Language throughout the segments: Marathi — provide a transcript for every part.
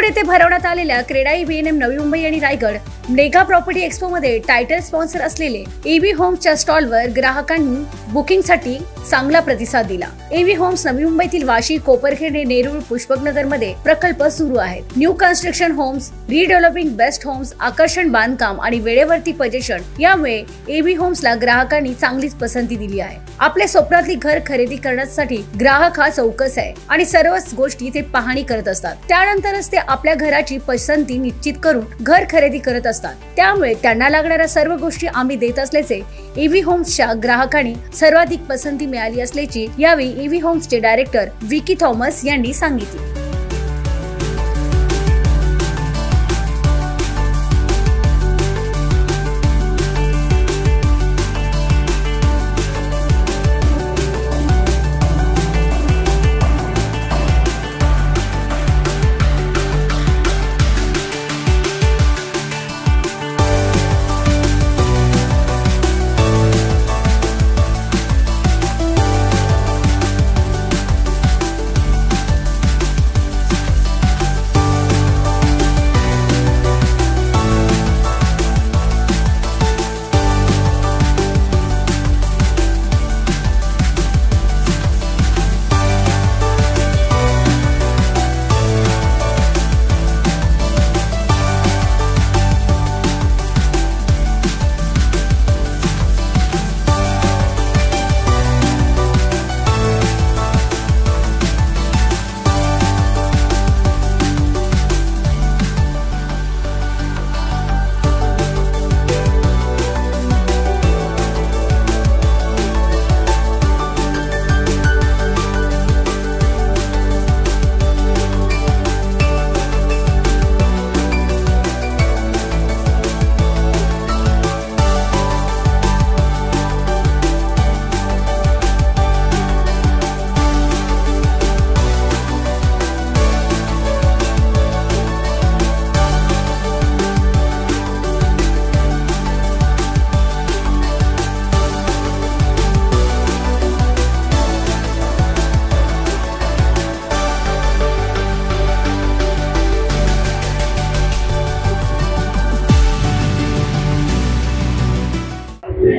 मुरुड येथे भरवण्यात आलेल्या क्रेडा EVNM नवी मुंबई आणि रायगड मेगा प्रॉपर्टी एक्सपो मध्ये टायटल स्पॉन्सर असलेले EV होम्सच्या स्टॉलवर ग्राहकांनी बुकिंगसाठी चांगला प्रतिसाद दिला। EV होम्स नवी मुंबईतील वाशी, कोपरखेड, नेरूळ, पुष्पकनगर मध्ये प्रकल्प सुरू आहेत। New construction homes, redeveloping best homes, आकर्षण बांधकाम आणि वेळेवरती पोझिशन यामुळे EV होम्सला ग्राहकांनी चांगलीच पसंती दिली आहे। आपल्या स्वप्नातली घर खरेदी करण्यासाठी ग्राहक हा चौकस आहे आणि सर्वच गोष्टी ते पाहणी करत असतात। त्यानंतरच ते आपल्या घराची पसंती निश्चित करून घर खरेदी करत असतात। त्यामुळे त्यांना लागणाऱ्या सर्व गोष्टी आम्ही देत असल्याचे EV होम्सच्या ग्राहकांनी सर्वाधिक पसंती मिळाली असल्याची यावेळी EV होम्सचे डायरेक्टर विकी थॉमस यांनी सांगितले।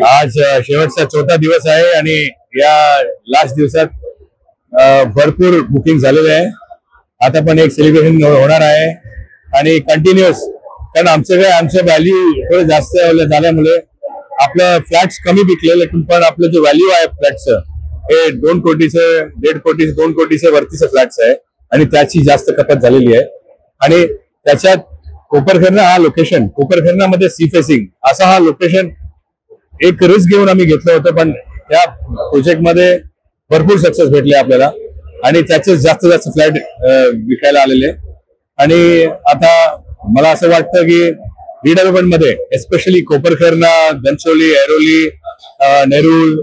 आज शेवटचा चौथा दिवस आहे आणि या लास्ट दिवसात भरपूर बुकिंग झालेले आहे। आता पण एक सेलिब्रेशन होणार आहे आणि कंटिन्युअस, कारण आमचं व्हॅल्यू थोडं जास्त झाल्यामुळे आपलं फ्लॅट्स कमी विकले, लेकिन पण आपलं जो व्हॅल्यू आहे फ्लॅटचं हे 2 कोटीचं, 1.5 कोटी, 2 कोटीचं वरतीचं फ्लॅट्स आहे आणि त्याची जास्त खपत झालेली आहे। आणि त्याच्यात कोपरखेरणा हा लोकेशन, कोपरखेरणामध्ये सी फेसिंग असा हा लोकेशन एक रिस्क घेऊन आम्ही घेतलं होतं, पण त्या प्रोजेक्ट मध्ये भरपूर सक्सेस भेटले आपल्याला आणि त्याचे जास्त फ्लॅट विकायला आलेले। आणि आता मला असं वाटतं की रिडेव्हलपमेंट मध्ये एस्पेशली कोपरखेरणा, घनसोली, ऐरोली, नेरूळ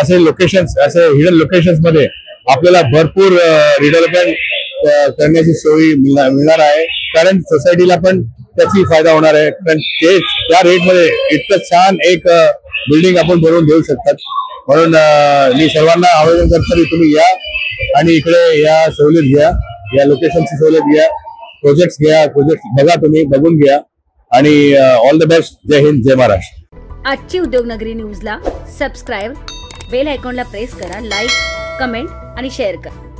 असे लोकेशन्स, असे हिडन लोकेशन्स मध्ये आपल्याला भरपूर रिडेव्हलपमेंट करण्याची सोयी मिळणार आहे, कारण सोसायटीला पण त्याची फायदा होणार आहे। कारण त्या रेट मध्ये इतकं छान एक बिल्डिंग आपण बनवून घेऊ शकतात। म्हणून मी सर्वांना आवाहन करतो की तुम्ही या आणि इकडे या सवलत घ्या, या लोकेशनची सवलत घ्या, प्रोजेक्ट्स घ्या, प्रोजेक्ट बघा, तुम्ही बघून घ्या आणि ऑल द बेस्ट। जय हिंद, जय महाराष्ट्र। आजची उद्योगनगरी न्यूजला सबस्क्राइब, बेल आयकॉनला प्रेस करा, लाईक, कमेंट आणि शेअर करा।